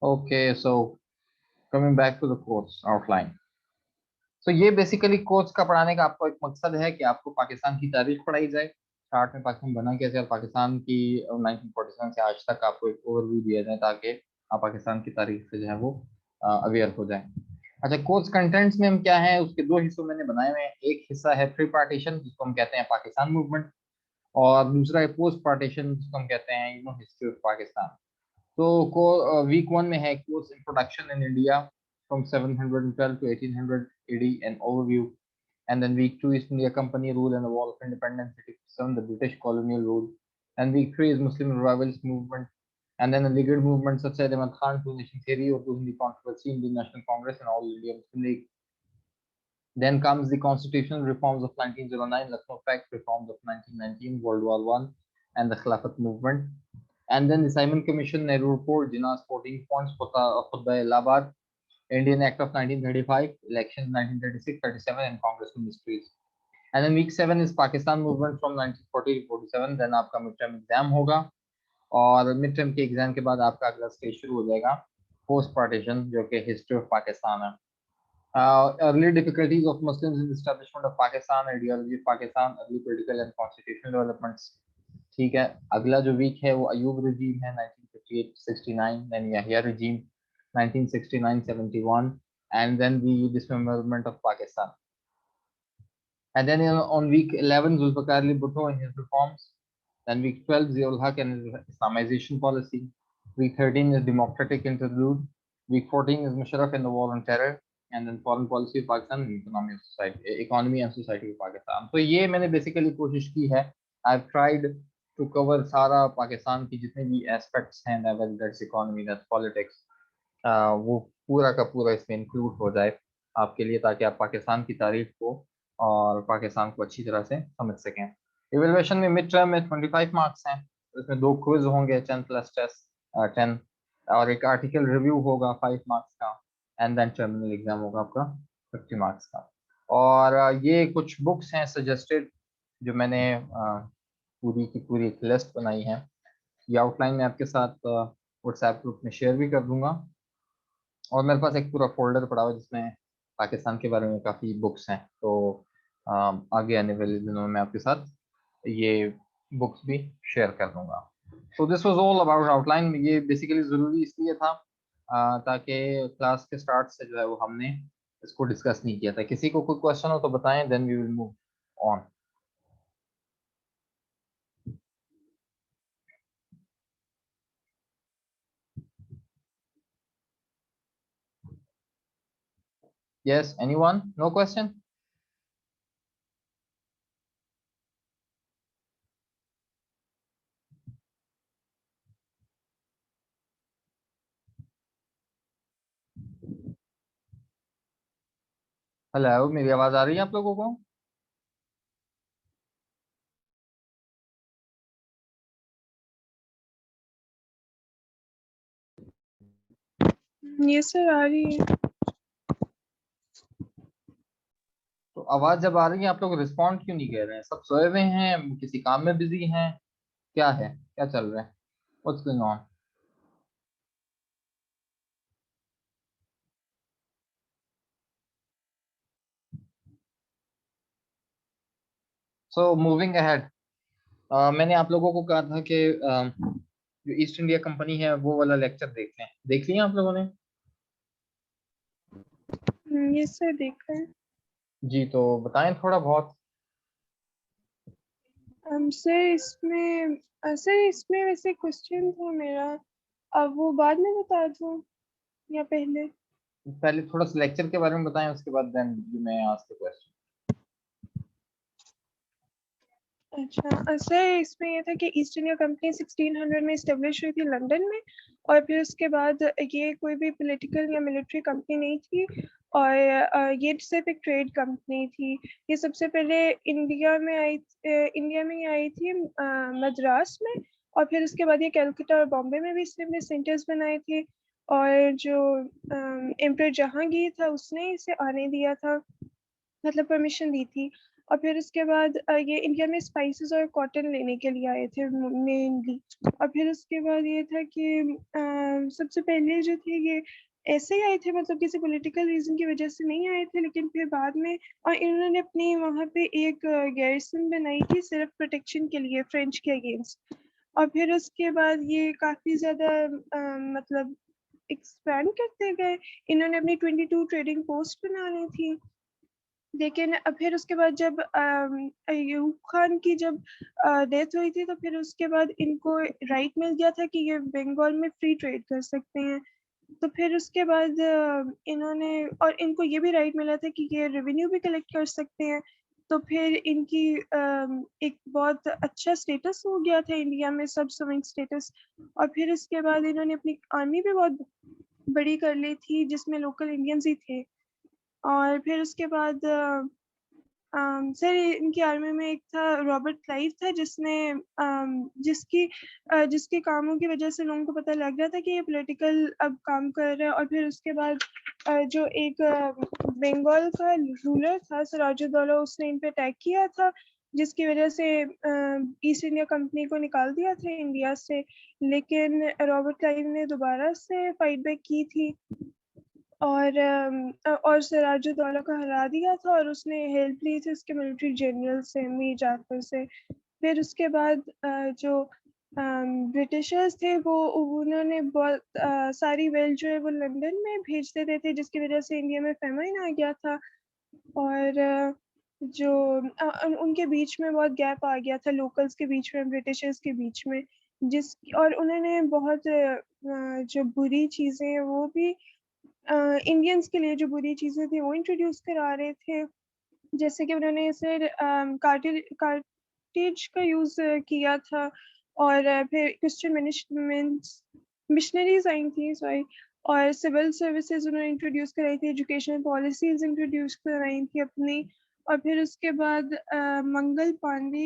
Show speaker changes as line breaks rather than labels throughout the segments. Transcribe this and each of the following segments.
Okay, so coming back to the course outline. तो ये basically course का पढ़ाने का आपको एक मकसद है कि आपको पाकिस्तान की तारीख पढ़ाई जाए, स्टार्ट में पाकिस्तान बना कैसे, और पाकिस्तान की 1947 से आज तक आपको एक ओवरव्यू दिया जाए ताकि आप पाकिस्तान की तारीख से जो है वो अवेयर हो जाए। अच्छा, कोर्स कंटेंट्स में हम क्या है, उसके दो हिस्सों मैंने बनाए हुए हैं। एक हिस्सा है प्री पार्टीशन, जिसको हम कहते हैं पाकिस्तान मूवमेंट, और दूसरा है पोस्ट पार्टीशन, जिसको हम कहते हैं हिस्ट्री ऑफ पाकिस्तान। तो वीक वन में है course introduction in India from 712 to 1800 AD, an overview. And then week two is India Company rule and the wall of independence. 87, the British colonial rule. And week three is Muslim revivalist movement. And then the legal movement such as Ahmad Khan, Two Nation Theory, or Two Hindi Controversy, Indian National Congress, and All India Muslim League. Then comes the constitutional reforms of 1909, Lucknow Pact, reforms of 1919, World War One, and the Khilafat movement. And then the Simon Commission, Nehru Report, Jinnah's 14 points, Khutbah Allahabad, Indian Act of 1935, elections 1936, 37, and Congress ministries. And then week 7 is Pakistan movement from 1940 to 47. Then आपका mid term exam होगा, और mid term के exam के बाद आपका अगला stage शुरू हो जाएगा पोस्ट पार्टीशन, जो कि हिस्ट्री ऑफ पाकिस्तान है। Early difficulties of Muslims in the establishment of Pakistan, ideology of Pakistan, early political and constitutional developments. ठीक है, अगला जो वीक है वो अयूब regime है 1958-69, then Yahya regime 1969-71, and then the dismemberment of Pakistan. And then on week 11, Zulfikar Ali Bhutto and his reforms. Then week 12, Ziaul Haq and his Islamization policy. Week 13 is democratic interlude. Week 14 is Musharraf and the war on terror. And then foreign policy of Pakistan and economy and society of Pakistan. तो ये मैंने basically कोशिश की है, I've tried to cover सारा पाकिस्तान की जितने भी एस्पेक्ट्स हैं, whether that's economy, that's politics, वो पूरा का पूरा इसमें इंक्लूड हो जाए आपके लिए, ताकि आप पाकिस्तान की तारीख को और पाकिस्तान को अच्छी तरह से समझ सकें। इवेल्युएशन में मिड टर्म में 25 मार्क्स हैं, इसमें 2 क्विज होंगे, 10 प्लस टेस्ट 10, और एक आर्टिकल रिव्यू होगा 5 मार्क्स का, एंड देन टर्मिनल एग्जाम होगा आपका 50 मार्क्स का। और ये कुछ बुक्स हैं सजेस्टेड जो मैंने पूरी की पूरी एक लिस्ट बनाई है, ये आउटलाइन में आपके साथ व्हाट्सएप ग्रुप में शेयर भी कर दूंगा। और मेरे पास एक पूरा फोल्डर पड़ा हुआ जिसमें पाकिस्तान के बारे में काफ़ी बुक्स हैं, तो आगे आने वाले दिनों में आपके साथ ये बुक्स भी शेयर कर दूंगा। तो this was all about outline. ये बेसिकली ज़रूरी इसलिए था ताकि क्लास के स्टार्ट से जो है वो हमने इसको डिस्कस नहीं किया था। किसी को कोई क्वेश्चन हो तो बताएं, then we will move on. Yes, anyone? No question? Hello, मेरी आवाज़ आ रही है आप लोगों को?
ये सर आ रही है।
तो आवाज जब आ रही है आप लोग रिस्पॉन्ड क्यों नहीं कर रहे हैं? सब सोए हुए हैं, किसी काम में बिजी हैं, क्या है, क्या चल रहा है? What's going on? So moving ahead, मैंने आप लोगों को कहा था कि जो ईस्ट इंडिया कंपनी है वो वाला लेक्चर देख लें। देख लिया आप लोगों ने?
ये सर देख रहे हैं।
जी, तो बताएं थोड़ा बहुत।
सर इसमें वैसे क्वेश्चन था मेरा, अब वो बाद में बता दूं या पहले?
पहले थोड़ा सा लेक्चर के बारे में बताएं, उसके बाद then you may ask the question.
अच्छा सर, इसमें ये था कि ईस्ट इंडिया कंपनी 1600 में इस्टेब्लिश हुई थी लंदन में, और फिर उसके बाद ये कोई भी पॉलिटिकल या मिलिट्री कंपनी नहीं थी, और ये सिर्फ एक ट्रेड कंपनी थी। ये सबसे पहले इंडिया में आई थी मद्रास में, और फिर उसके बाद ये कलकत्ता और बॉम्बे में भी इसने अपने सेंटर्स बनाए थे, और जो एम्परर जहांगीर था उसने इसे आने दिया था, मतलब परमिशन दी थी। और फिर उसके बाद ये इंडिया में स्पाइसेस और कॉटन लेने के लिए आए थे मेनली। और फिर उसके बाद ये था कि सबसे पहले जो थे ये ऐसे ही आए थे, मतलब किसी पॉलिटिकल रीजन की वजह से नहीं आए थे, लेकिन फिर बाद में और इन्होंने अपनी वहाँ पे एक गैरिसन बनाई थी सिर्फ प्रोटेक्शन के लिए फ्रेंच के अगेंस्ट। और फिर उसके बाद ये काफी ज्यादा मतलब एक्सपैंड करते गए। इन्होंने अपनी 22 ट्रेडिंग पोस्ट बना ली थी। लेकिन फिर उसके बाद जब अयूब खान की जब डेथ हुई थी, तो फिर उसके बाद इनको राइट मिल गया था कि ये बंगाल में फ्री ट्रेड कर सकते हैं। तो फिर उसके बाद इन्होंने और इनको ये भी राइट मिला था कि ये रेवेन्यू भी कलेक्ट कर सकते हैं। तो फिर इनकी एक बहुत अच्छा स्टेटस हो गया था इंडिया में, सब समिंग स्टेटस। और फिर इसके बाद इन्होंने अपनी आर्मी भी बहुत बड़ी कर ली थी जिसमें लोकल इंडियंस ही थे। और फिर उसके बाद सर इनकी आर्मी में एक था रॉबर्ट क्लाइव था, जिसने जिसके कामों की वजह से लोगों को पता लग रहा था कि ये पॉलिटिकल अब काम कर रहा है। और फिर उसके बाद जो एक बंगाल का रूलर था सिराजुद्दौला, उसने इन पे अटैक किया था, जिसकी वजह से ईस्ट इंडिया कंपनी को निकाल दिया था इंडिया से। लेकिन रॉबर्ट क्लाइव ने दोबारा से फाइट बैक की थी और सिराजुद्दौला को हरा दिया था, और उसने हेल्प ली थी उसके मिलिट्री जनरल से, मीर जाफर से। फिर उसके बाद जो ब्रिटिशर्स थे वो उन्होंने बहुत सारी वेल्थ जो है वो लंदन में भेज देते थे, जिसकी वजह से इंडिया में फेमाइन आ गया था। और जो उनके बीच में बहुत गैप आ गया था, लोकल्स के बीच में, ब्रिटिशर्स के बीच में। जिस और उन्होंने बहुत जो बुरी चीज़ें हैं वो भी इंडियंस के लिए जो बुरी चीज़ें थी वो इंट्रोड्यूस करा रहे थे। जैसे कि उन्होंने इसे कार्टेज का यूज़ किया था। और फिर क्रिश्चियन मिशनरीज आई थी, सॉरी। और सिविल सर्विसेज उन्होंने इंट्रोड्यूस कराई थी, एजुकेशनल पॉलिसीज इंट्रोड्यूस कराई थी अपनी। और फिर उसके बाद मंगल पांडे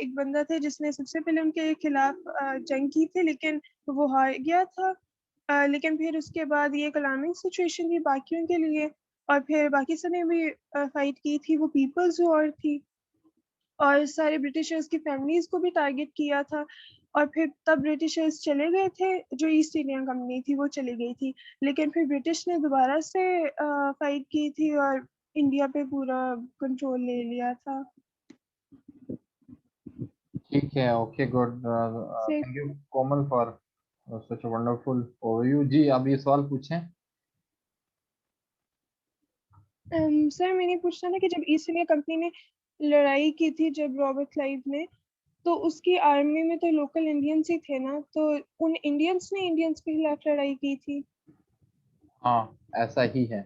एक बंदा था जिसने सबसे पहले उनके खिलाफ जंग की थी, लेकिन वो हार गया था। लेकिन फिर उसके बाद ये एक अलार्मिंग सिचुएशन थी बाकियों के लिए। और फिर बाकी सबने भी फाइट की थी, वो पीपल्स वॉर थी। और सारे ब्रिटिशर्स की फैमिलीज को भी टारगेट किया था। और फिर तब ब्रिटिशर्स चले गए थे, जो ईस्ट इंडिया कंपनी थी वो चली गई थी। लेकिन फिर ब्रिटिश ने दोबारा से फाइट की थी और इंडिया पे पूरा कंट्रोल ले लिया था।
ठीक है, ओके, गुड,
सिर्फ
thank you Komal for such a wonderful overview. जी, आप ये सवाल पूछें।
सर मैंने पूछना था कि जब ईस्ट इंडिया कंपनी ने लड़ाई की थी, जब रॉबर्ट क्लाइव ने, तो उसकी आर्मी में तो लोकल इंडियंस ही थे ना, तो उन इंडियंस ने इंडियंस के खिलाफ लड़ाई की थी।
हाँ, ऐसा ही है।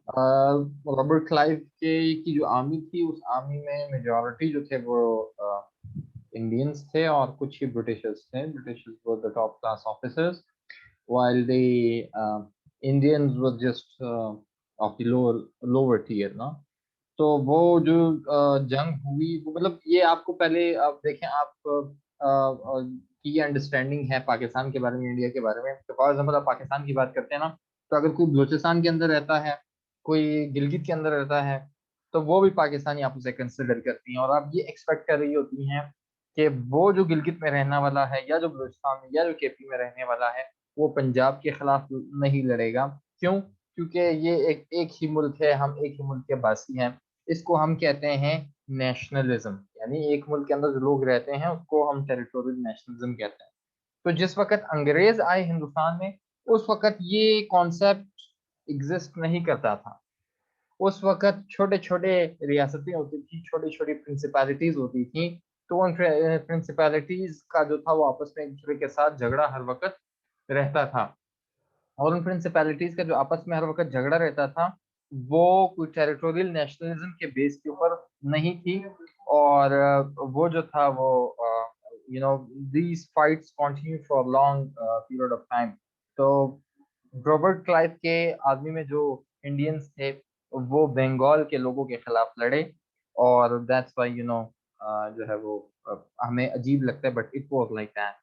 रॉबर्ट क्लाइव के की जो आर्मी थी, उस आर्मी में मेजॉरिटी जो थे वो इंडियंस थे और कुछ ही ब्रिटिशर्स थे। Britishers were the top class officers, while the Indians were just of the lower tier ना। तो वो जो जंग हुई वो, मतलब ये आपको पहले आप देखें, आप की अंडरस्टैंडिंग है पाकिस्तान के बारे में, इंडिया के बारे में। तो फॉर एग्जाम्पल आप पाकिस्तान की बात करते हैं ना, तो अगर कोई बलूचिस्तान के अंदर रहता है, कोई गिलगित के अंदर रहता है, तो वो भी पाकिस्तानी आप उसे कंसिडर करती हैं, और आप ये एक्सपेक्ट कर रही होती हैं कि वो जो गिलगित में रहने वाला है, या जो बलूचिस्तान में या जो केपी में रहने वाला है, वो पंजाब के खिलाफ नहीं लड़ेगा। क्यों? क्योंकि ये एक ही मुल्क है, हम एक ही मुल्क के वासी हैं। इसको हम कहते हैं नेशनलिज्म, यानी एक मुल्क के अंदर जो लोग रहते हैं उसको हम टेरिटोरियल नेशनलिज्म कहते हैं। तो जिस वक्त अंग्रेज आए हिंदुस्तान में, उस वक्त ये कॉन्सेप्ट एग्जिस्ट नहीं करता था। उस वक्त छोटे छोटे रियासतें होती थी, छोटी छोटी प्रिंसिपैलिटीज होती थी। तो उन प्रिंसिपैलिटीज का जो था वो आपस में एक दूसरे के साथ झगड़ा हर वक्त रहता था। और उन प्रिंसिपैलिटीज का जो आपस में हर वक्त झगड़ा रहता था, वो कोई टेरिटोरियल नेशनलिज्म के बेस के ऊपर नहीं थी। और वो जो था वो these fights continue for long period of time. तो रॉबर्ट क्लाइव के आर्मी में जो इंडियंस थे, वो बंगाल के लोगों के खिलाफ लड़े। और दैट्स व्हाई जो है वो हमें अजीब लगता है, but it was like that.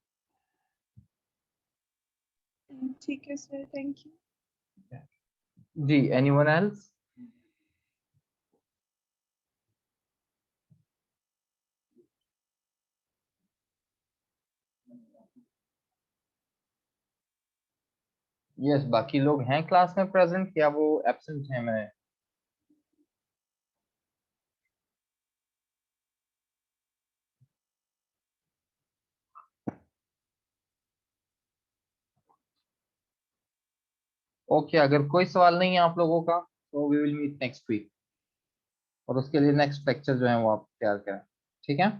ठीक है सर, थैंक यू।
जी, एनीवन एल्स? यस, बाकी लोग हैं क्लास में प्रेजेंट या वो एब्सेंट हैं? मैं ओके, अगर कोई सवाल नहीं है आप लोगों का तो we will meet next week, और उसके लिए नेक्स्ट लेक्चर जो है वो आप तैयार करें। ठीक है।